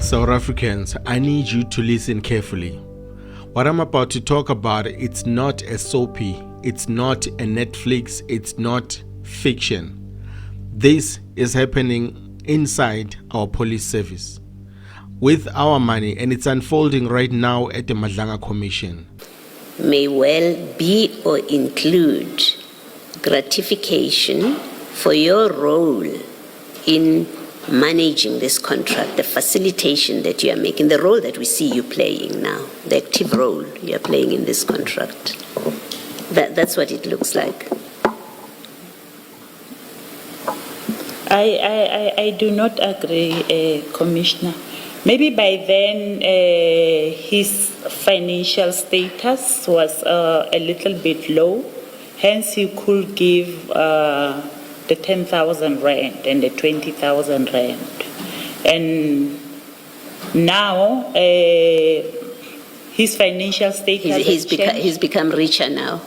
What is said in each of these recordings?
South Africans, I need you to listen carefully. What I'm about to talk about, it's not a soapy, it's not a Netflix, it's not fiction. This is happening inside our police service with our money, and it's unfolding right now at the Madlanga Commission. May well be or include gratification for your role in managing this contract, the facilitation that you are making, the role that we see you playing now, the active role you are playing in this contract. That's what it looks like. I do not agree, Commissioner. Maybe by then his financial status was a little bit low, hence he could give the 10,000 rand and the 20,000 rand. And now his financial status he's become richer now.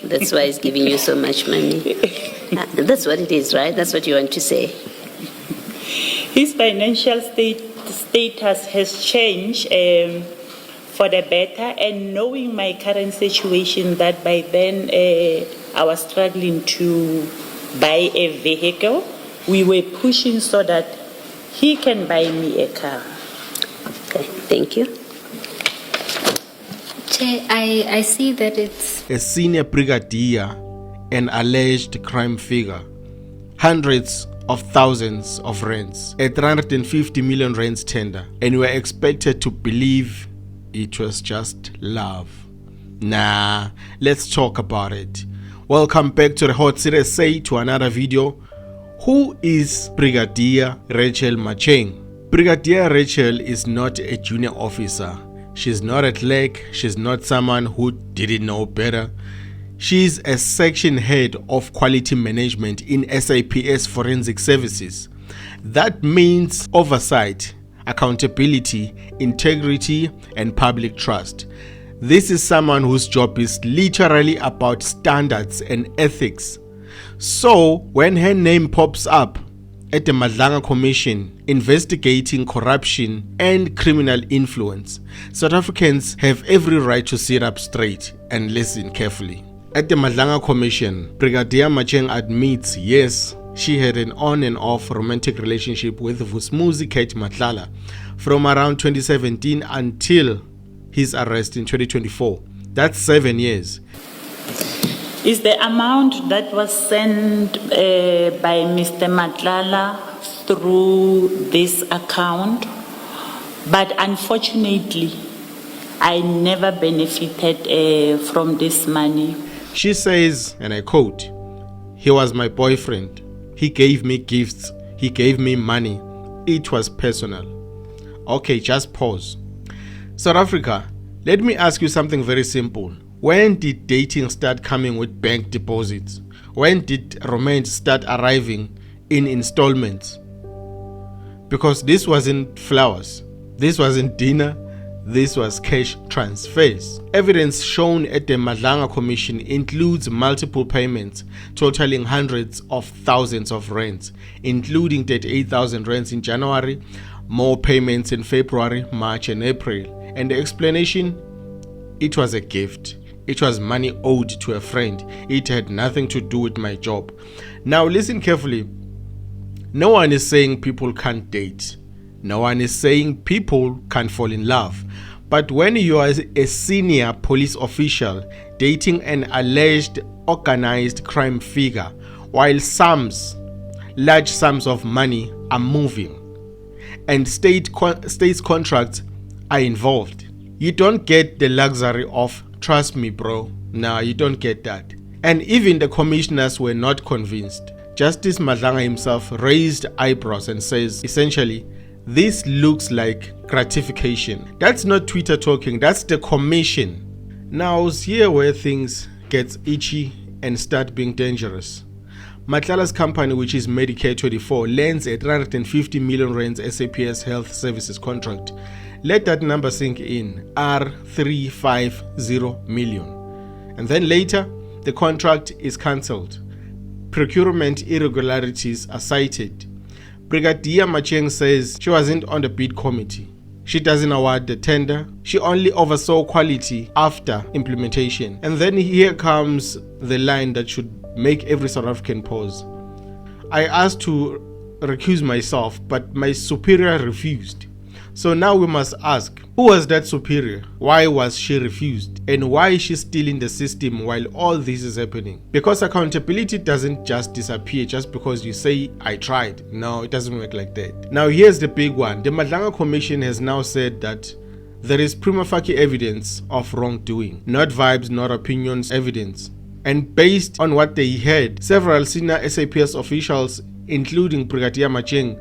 That's why he's giving you so much money. That's what it is, right? That's what you want to say. His financial status has changed for the better, and knowing my current situation that by then I was struggling to buy a vehicle, we were pushing so that he can buy me a car. Okay, thank you. Chair, I see that it's A senior brigadier, an alleged crime figure, hundreds of thousands of rands, a 350 million rands tender, and we're expected to believe it was just love. Nah, let's talk about it. Welcome back to the Hot Series Say, to another video. Who is Brigadier Matjeng? Brigadier Rachel is not a junior officer. She's not a clerk. She's not someone who didn't know better. She's a section head of quality management in SAPS Forensic Services. That means oversight, accountability, integrity, and public trust. This is someone whose job is literally about standards and ethics. So when her name pops up at the Madlanga Commission investigating corruption and criminal influence, South Africans have every right to sit up straight and listen carefully. At the Madlanga Commission, Brigadier Matjeng admits, yes, she had an on and off romantic relationship with Vusmuzi Kate Matlala from around 2017 until his arrest in 2024. That's 7 years. Is the amount that was sent by Mr. Matlala through this account, but unfortunately, I never benefited from this money. She says, and I quote, "He was my boyfriend. He gave me gifts. He gave me money. It was personal." Okay, just pause. South Africa, let me ask you something very simple. When did dating start coming with bank deposits? When did romance start arriving in installments? Because this wasn't flowers, this wasn't dinner, this was cash transfers. Evidence shown at the Madlanga Commission includes multiple payments totaling hundreds of thousands of rands, including 38,000 rands in January, more payments in February, March, and April. And the explanation? It was a gift. It was money owed to a friend. It had nothing to do with my job. Now listen carefully. No one is saying people can't date. No one is saying people can't fall in love. But when you are a senior police official dating an alleged organized crime figure, while large sums of money are moving and state's contracts are involved, you don't get the luxury of "trust me, bro." Nah, you don't get that. And even the commissioners were not convinced. Justice Madlanga himself raised eyebrows and says, essentially, this looks like gratification. That's not Twitter talking, that's the commission. Now, here where things get itchy and start being dangerous. Matlala's company, which is Medicare 24, lands a 350 million rands SAPS Health Services contract. Let that number sink in, R350 million. And then later, the contract is cancelled. Procurement irregularities are cited. Brigadier Matjeng says she wasn't on the bid committee. She doesn't award the tender. She only oversaw quality after implementation. And then here comes the line that should make every South African pause. I asked to recuse myself, but my superior refused. So now we must ask, who was that superior? Why was she refused? And why is she still in the system while all this is happening? Because accountability doesn't just disappear just because you say, I tried. No, it doesn't work like that. Now here's the big one. The Madlanga Commission has now said that there is prima facie evidence of wrongdoing. Not vibes, not opinions, evidence. And based on what they heard, several senior SAPS officials, including Brigadier Matjeng,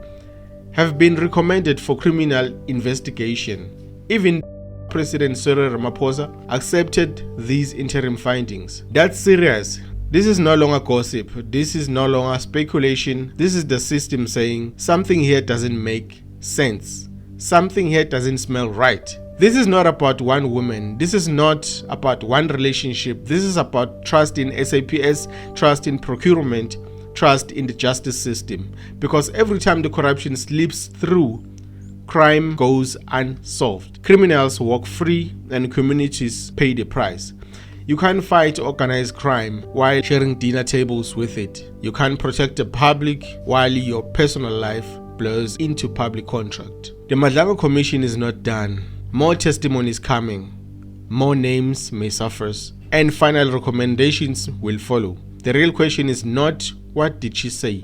have been recommended for criminal investigation. Even President Cyril Ramaphosa accepted these interim findings. That's serious. This is no longer gossip. This is no longer speculation. This is the system saying something here doesn't make sense. Something here doesn't smell right. This is not about one woman. This is not about one relationship. This is about trust in SAPS, trust in procurement, trust in the justice system. Because every time the corruption slips through, crime goes unsolved. Criminals walk free and communities pay the price. You can't fight organized crime while sharing dinner tables with it. You can't protect the public while your personal life blurs into public contract. The Madlanga Commission is not done. More testimonies coming. More names may surface. And final recommendations will follow. The real question is not, what did she say?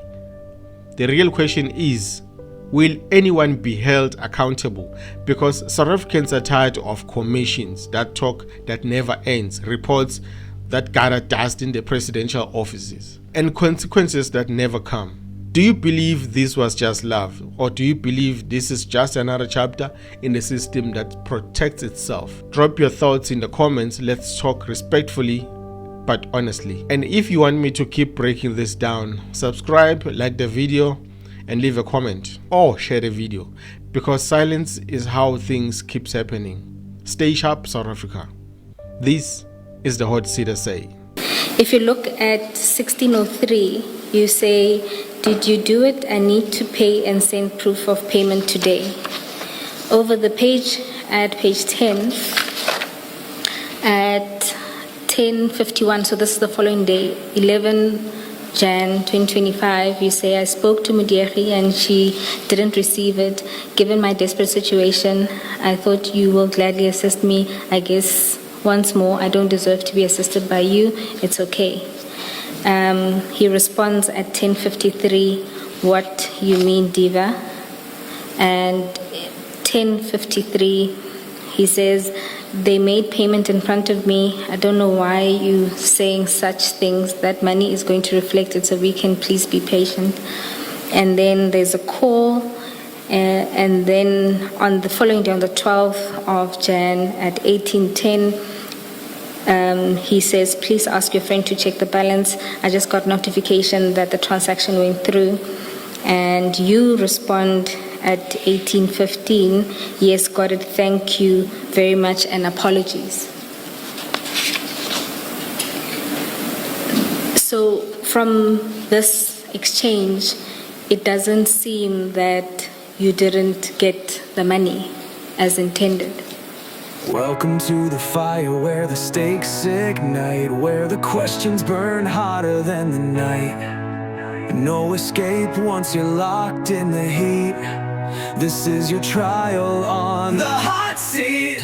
The real question is, will anyone be held accountable? Because South Africans are tired of commissions that talk that never ends, reports that gather dust in the presidential offices, and consequences that never come. Do you believe this was just love? Or do you believe this is just another chapter in the system that protects itself? Drop your thoughts in the comments. Let's talk respectfully but honestly. And if you want me to keep breaking this down, subscribe, like the video, and leave a comment or share the video, because silence is how things keeps happening. Stay sharp, South Africa. This is the Hot Seat Say. If you look at 1603, you say, did you do it? I need to pay and send proof of payment today. Over the page, at page 10, at 10:51, so this is the following day, 11 Jan 2025, you say, I spoke to Mudieri and she didn't receive it. Given my desperate situation, I thought you will gladly assist me. I guess once more, I don't deserve to be assisted by you. It's okay. He responds at 10:53, what you mean, diva? And 10:53, he says, they made payment in front of me. I don't know why you saying such things. That money is going to reflect it, so we can please be patient. And then there's a call, and then on the following day, on the 12th of Jan at 18:10, he says, please ask your friend to check the balance. I just got notification that the transaction went through. And you respond at 18:15, yes, got it, thank you very much, and apologies. So from this exchange, it doesn't seem that you didn't get the money as intended. Welcome to the fire where the stakes ignite, where the questions burn hotter than the night. No escape once you're locked in the heat. This is your trial on the hot seat.